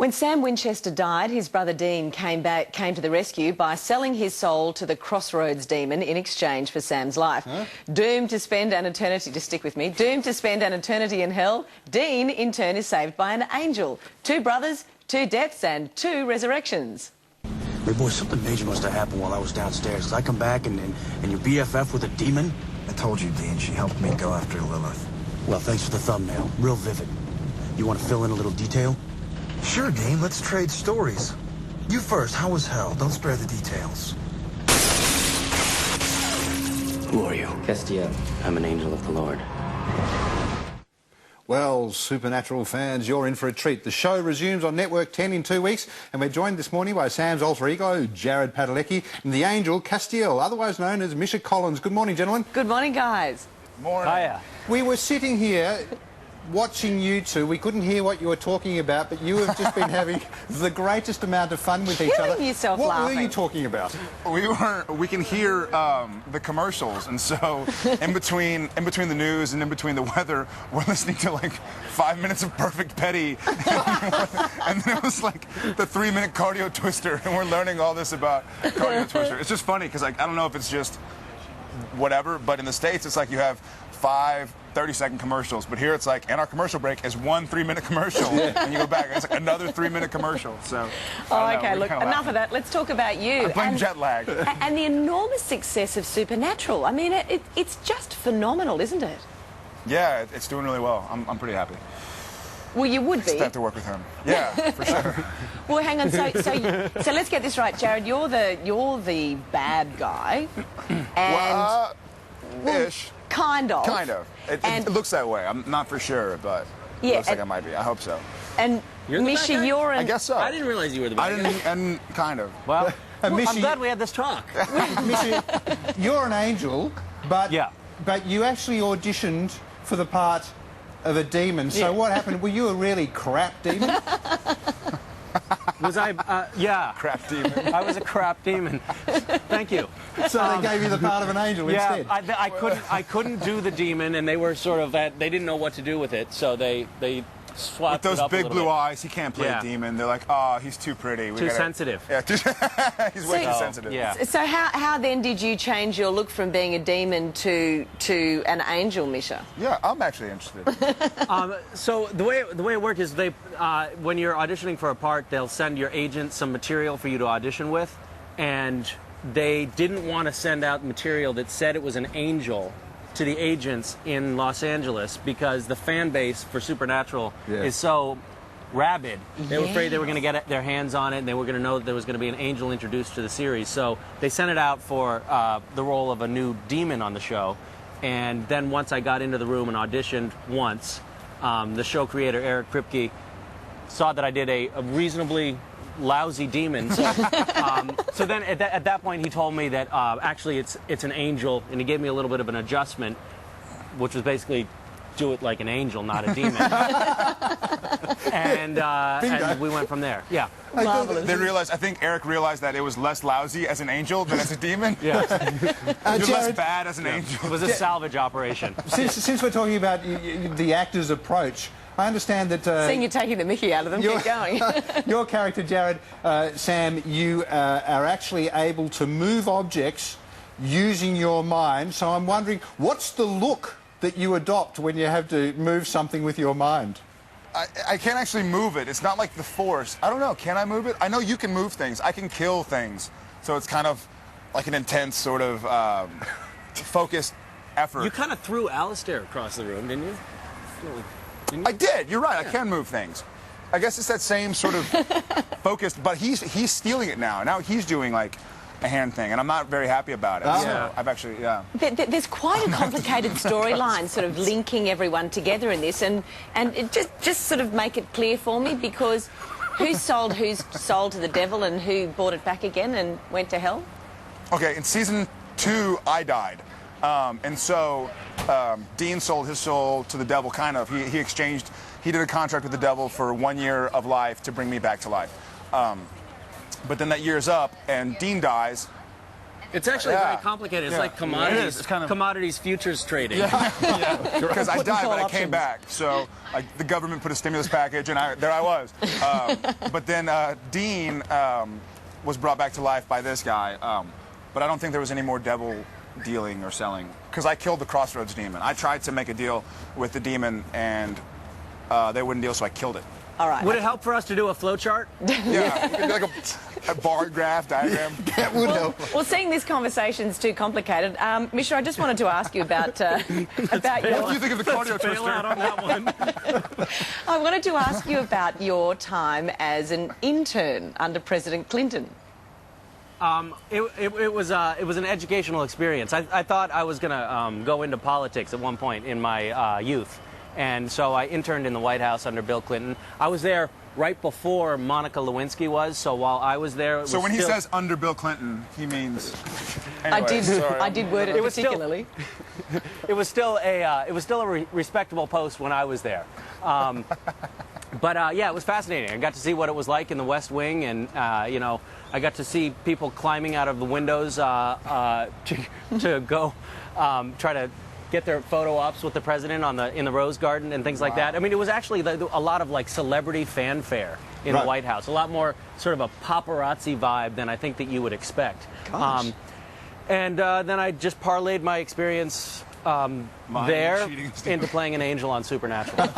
When Sam Winchester died, his brother Dean came to the rescue by selling his soul to the Crossroads demon in exchange for Sam's life. Huh? Doomed to spend an eternity, just stick with me, doomed to spend an eternity in hell, Dean in turn is saved by an angel. 2 brothers, 2 deaths and 2 resurrections. Hey, boy, something major must have happened while I was downstairs. Did I come back and your BFF with a demon? I told you, Dean. She helped me go after Lilith. Well, thanks for the thumbnail. Real vivid. You want to fill in a little detail? Sure, Dean. Let's trade stories. You first. How was hell? Don't spare the details. Who are you? Castiel, I'm an angel of the Lord. Well, Supernatural fans, you're in for a treat. The show resumes on Network 10 in 2 weeks, and we're joined this morning by Sam's alter ego, Jared Padalecki, and the angel, Castiel, otherwise known as Misha Collins. Good morning, gentlemen. Good morning, guys. Morning. Hiya. We were sitting here watching you two. We couldn't hear what you were talking about, but you have just been having the greatest amount of fun with each other. Killing yourself what laughing. were you talking about? We can hear the commercials, and so in between the news and in between the weather, we're listening to like 5 minutes of Perfect Petty, and then it was like the 3-minute cardio twister, and we're learning all this about cardio twister. It's just funny because, like, I don't know if it's just whatever, but in the States it's like you have 5 30-second commercials, but here it's like, and our commercial break is 1 3-minute commercial, and you go back, it's like another 3-minute commercial. So, Okay, look, enough of that. Let's talk about you. I'm playing jet lag. And the enormous success of Supernatural. I mean, it's just phenomenal, isn't it? Yeah, it's doing really well. I'm pretty happy. Well, you would be. Still have to work with him. Yeah, for sure. Well, hang on. So let's get this right, Jared. You're the bad guy, and Ish. kind of. Kind of. It looks that way. I'm not for sure, but Yeah, it looks like I might be. I hope so. And You're the Misha, bad guy? you're I guess so. I didn't realize you were the bad guy. and kind of. Well, Misha, I'm glad we had this talk. Misha, you're an angel, but Yeah. but you actually auditioned for the part of a demon. So what happened? Were you a really crap demon? Was I? Yeah. Crap demon. I was a crap demon. Thank you. So they gave you the part of an angel Yeah, instead. I couldn't do the demon, and they were sort of they didn't know what to do with it, so they swapped With it those up a big little blue bit. eyes, he can't play Yeah. a demon. They're like, oh, he's too pretty. Too sensitive. Yeah, he's way too sensitive. Yeah. So how then did you change your look from being a demon to an angel, Misha? Yeah, I'm actually interested. So the way it worked is they when you're auditioning for a part, they'll send your agent some material for you to audition with, and they didn't want to send out material that said it was an angel to the agents in Los Angeles because the fan base for Supernatural is so rabid. They were afraid they were going to get their hands on it, and they were going to know that there was going to be an angel introduced to the series. So they sent it out for the role of a new demon on the show. And then once I got into the room and auditioned once, the show creator, Eric Kripke, saw that I did a reasonably lousy demon. So, so then at that point he told me that actually it's an angel, and he gave me a little bit of an adjustment, which was basically do it like an angel, not a demon. and we went from there. Yeah. Marvelous. I think Eric realized that it was less lousy as an angel than as a demon. Yeah. You're less bad as an angel. It was a salvage operation. Since we're talking about the actor's approach, I understand that... Seeing you taking the mickey out of them, keep going. Your character, Jared, Sam, you are actually able to move objects using your mind. So I'm wondering, what's the look that you adopt when you have to move something with your mind? I can't actually move it. It's not like the Force. I don't know. Can I move it? I know you can move things. I can kill things. So it's kind of like an intense sort of focused effort. You kind of threw Alistair across the room, didn't you? I did. You're right. I can move things. I guess it's that same sort of focused, but he's stealing it now. Now he's doing like a hand thing, and I'm not very happy about it. Oh. So I've actually, There's quite a complicated storyline sort of linking everyone together in this, and it just sort of make it clear for me, because who sold whose soul to the devil and who bought it back again and went to hell? Okay, in season 2, I died. And so Dean sold his soul to the devil, kind of. He did a contract with the devil for 1 year of life to bring me back to life. But then that year's up, and Dean dies, It's actually Yeah. very complicated. It's Yeah. like commodities, It is. It's kind of- commodities futures trading. Because I died, but I came options. back. So the government put a stimulus package, and there I was. But then Dean was brought back to life by this guy. But I don't think there was any more devil dealing or selling, because I killed the Crossroads demon. I tried to make a deal with the demon, and they wouldn't deal, so I killed it. All right. Would it help for us to do a flow chart? Yeah, it could be like a bar graph diagram. That would help. Well, seeing this conversation's too complicated. Misha, I just wanted to ask you about What do you think of the cardio Bail out on that one. I wanted to ask you about your time as an intern under President Clinton. It was an educational experience. I thought I was going to go into politics at one point in my youth. And so I interned in the White House under Bill Clinton. I was there right before Monica Lewinsky was, so while I was there... It was So when he still... says under Bill Clinton, he means... Anyway, I did word it was still- particularly. It was still a respectable post when I was there. But yeah, it was fascinating. I got to see what it was like in the West Wing, and you know, I got to see people climbing out of the windows to go try to get their photo ops with the president in the Rose Garden and things like that. I mean, it was actually a lot of like celebrity fanfare in the White House. A lot more sort of a paparazzi vibe than I think that you would expect. Gosh. And then I just parlayed my experience there into playing an angel on Supernatural.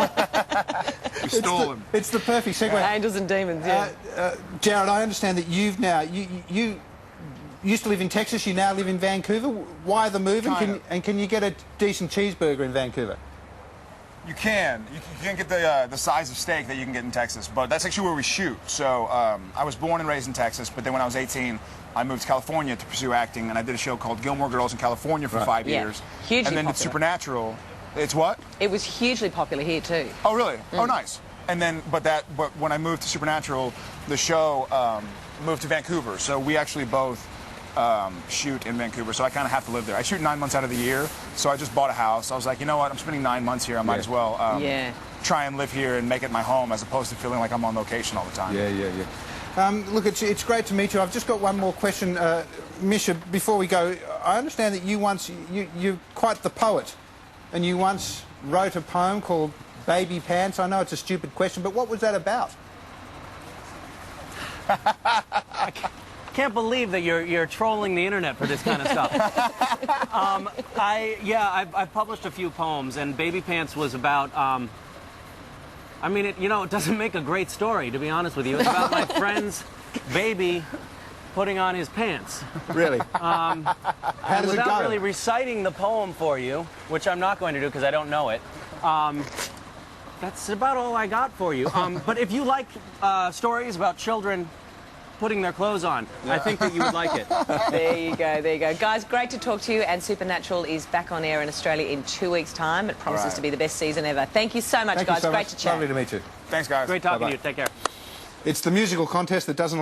we stole him. It's the perfect segue. Angels and demons, yeah. Jared, I understand that you've now you used to live in Texas. You now live in Vancouver. Why the move? And can you get a decent cheeseburger in Vancouver? You can. You can't get the size of steak that you can get in Texas, but that's actually where we shoot. So I was born and raised in Texas, but then when I was 18, I moved to California to pursue acting, and I did a show called Gilmore Girls in California for 5 Yeah. years. Hugely and then did popular. Supernatural. It's what? It was hugely popular here too. Oh, really? Oh, nice. And then, but when I moved to Supernatural, the show moved to Vancouver. So we actually both shoot in Vancouver. So I kind of have to live there. I shoot 9 months out of the year. So I just bought a house. I was like, you know what? I'm spending 9 months here. I might as well try and live here and make it my home, as opposed to feeling like I'm on location all the time. Look, it's great to meet you. I've just got one more question, Misha. Before we go, I understand that you're quite the poet, and you once wrote a poem called "Baby Pants." I know it's a stupid question, but what was that about? I can't believe that you're trolling the internet for this kind of stuff. I've published a few poems, and Baby Pants was about. I mean, it doesn't make a great story, to be honest with you. It's about my friend's baby putting on his pants. Really? How does it go? Without really reciting the poem for you, which I'm not going to do because I don't know it, that's about all I got for you. But if you like stories about children putting their clothes on, I think that you would like it. There you go, there you go. Guys, great to talk to you, and Supernatural is back on air in Australia in 2 weeks' time. It promises to be the best season ever. Thank you so much, Thank guys. you so great much. to chat. Lovely to meet you. Thanks, guys. Great talking to you. Take care. It's the musical contest that doesn't